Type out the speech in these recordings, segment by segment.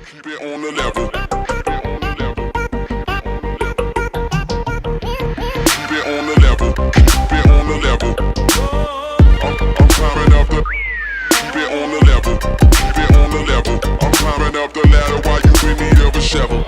Keep it on the level. Keep it on the level. Keep it on the level. I'm climbing up the. Keep it on the level. Keep it on the level. I'm climbing up the ladder while you in need of a shovel.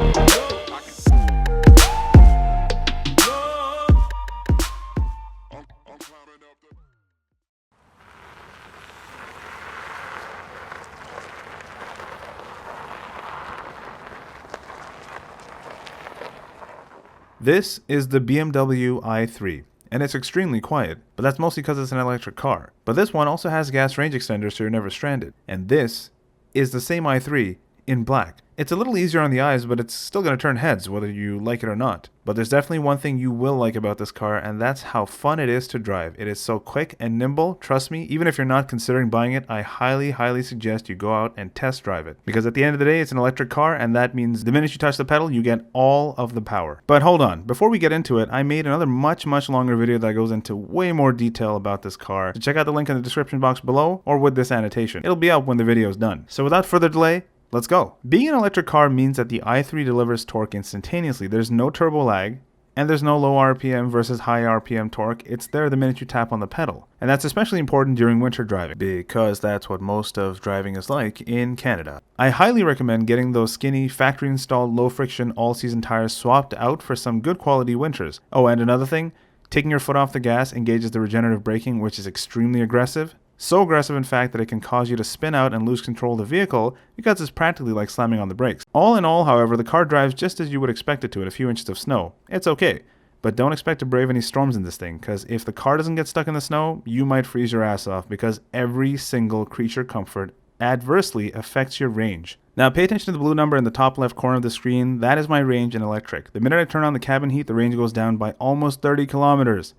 This is the BMW i3, and it's extremely quiet, but that's mostly because it's an electric car. But this one also has gas range extenders so you're never stranded. And this is the same i3 in black. It's a little easier on the eyes, but it's still going to turn heads whether you like it or not. But there's definitely one thing you will like about this car, and that's how fun it is to drive. It is so quick and nimble. Trust me, even if you're not considering buying it, I highly suggest you go out and test drive it. Because at the end of the day, it's an electric car, and that means the minute you touch the pedal, you get all of the power. But hold on, before we get into it, I made another much longer video that goes into way more detail about this car. So check out the link in the description box below, or with this annotation. It'll be out when the video is done. So without further delay, let's go. Being an electric car means that the i3 delivers torque instantaneously. There's no turbo lag, and there's no low RPM versus high RPM torque. It's there the minute you tap on the pedal. And that's especially important during winter driving, because that's what most of driving is like in Canada. I highly recommend getting those skinny, factory-installed, low-friction, all-season tires swapped out for some good quality winters. Oh, and another thing, taking your foot off the gas engages the regenerative braking, which is extremely aggressive. So aggressive, in fact, that it can cause you to spin out and lose control of the vehicle because it's practically like slamming on the brakes. All in all, however, the car drives just as you would expect it to in a few inches of snow. It's okay, but don't expect to brave any storms in this thing, because if the car doesn't get stuck in the snow, you might freeze your ass off, because every single creature comfort adversely affects your range. Now pay attention to the blue number in the top left corner of the screen. That is my range in electric. The minute I turn on the cabin heat, the range goes down by almost 30 kilometers.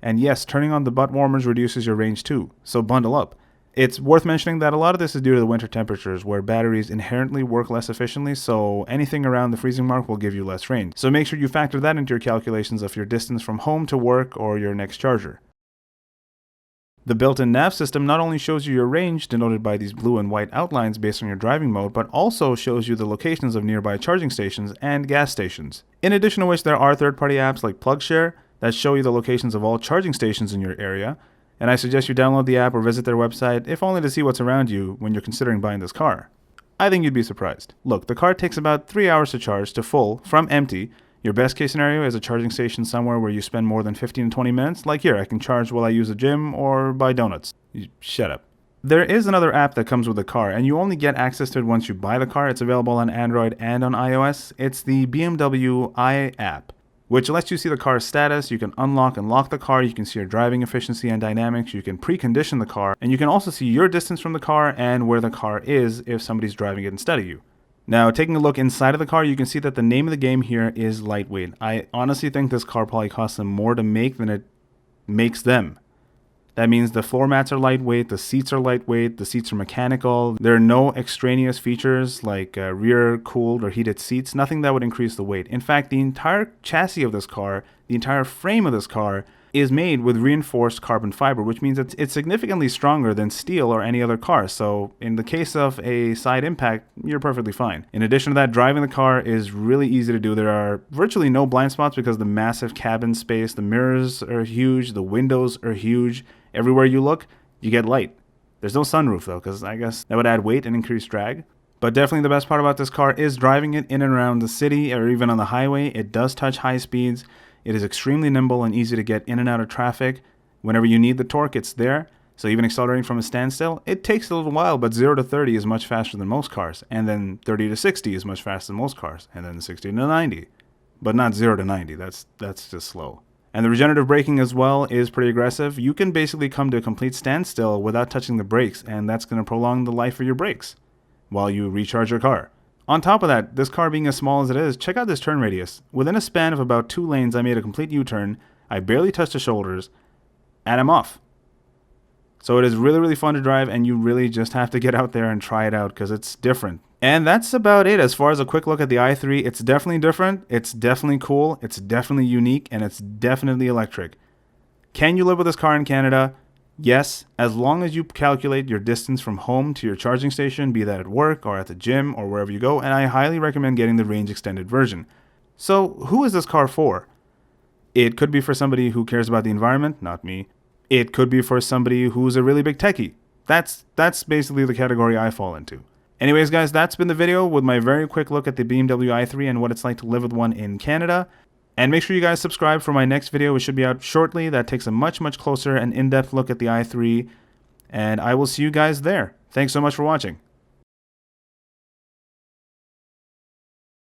And yes, turning on the butt warmers reduces your range too, so bundle up. It's worth mentioning that a lot of this is due to the winter temperatures, where batteries inherently work less efficiently, so anything around the freezing mark will give you less range. So make sure you factor that into your calculations of your distance from home to work or your next charger. The built-in Nav System not only shows you your range, denoted by these blue and white outlines based on your driving mode, but also shows you the locations of nearby charging stations and gas stations. In addition to which, there are third-party apps like PlugShare that show you the locations of all charging stations in your area, and I suggest you download the app or visit their website, if only to see what's around you when you're considering buying this car. I think you'd be surprised. Look, the car takes about 3 hours to charge to full from empty. Your best case scenario is a charging station somewhere where you spend more than 15 to 20 minutes. Like here, I can charge while I use the gym or buy donuts. Shut up. There is another app that comes with the car, and you only get access to it once you buy the car. It's available on Android and on iOS. It's the BMW i app, which lets you see the car's status. You can unlock and lock the car, you can see your driving efficiency and dynamics, you can precondition the car, and you can also see your distance from the car and where the car is if somebody's driving it instead of you. Now, taking a look inside of the car, you can see that the name of the game here is lightweight. I honestly think this car probably costs them more to make than it makes them. That means the floor mats are lightweight, the seats are lightweight, the seats are mechanical. There are no extraneous features like rear cooled or heated seats, nothing that would increase the weight. In fact, the entire chassis of this car, the entire frame of this car, is made with reinforced carbon fiber, which means it's significantly stronger than steel or any other car. So in the case of a side impact, you're perfectly fine. In addition to that, driving the car is really easy to do. There are virtually no blind spots because of the massive cabin space. The mirrors are huge, the windows are huge. Everywhere you look, you get light. There's no sunroof though, because I guess that would add weight and increase drag. But definitely the best part about this car is driving it in and around the city or even on the highway. It does touch high speeds. It is extremely nimble and easy to get in and out of traffic. Whenever you need the torque, it's there. So even accelerating from a standstill, it takes a little while, but 0 to 30 is much faster than most cars. And then 30 to 60 is much faster than most cars. And then 60 to 90. But not 0 to 90. That's just slow. And the regenerative braking as well is pretty aggressive. You can basically come to a complete standstill without touching the brakes, and that's going to prolong the life of your brakes while you recharge your car. On top of that, this car being as small as it is, check out this turn radius. Within a span of about 2 lanes, I made a complete U-turn. I barely touched the shoulders, and I'm off. So it is really fun to drive, and you really just have to get out there and try it out because it's different. And that's about it as far as a quick look at the i3. It's definitely different, it's definitely cool, it's definitely unique, and it's definitely electric. Can you live with this car in Canada? Yes, as long as you calculate your distance from home to your charging station, be that at work or at the gym or wherever you go, and I highly recommend getting the range extended version. So, who is this car for? It could be for somebody who cares about the environment, not me. It could be for somebody who's a really big techie. That's basically the category I fall into. Anyways, guys, that's been the video with my very quick look at the BMW i3 and what it's like to live with one in Canada. And make sure you guys subscribe for my next video, which should be out shortly. That takes a much closer and in-depth look at the i3. And I will see you guys there. Thanks so much for watching.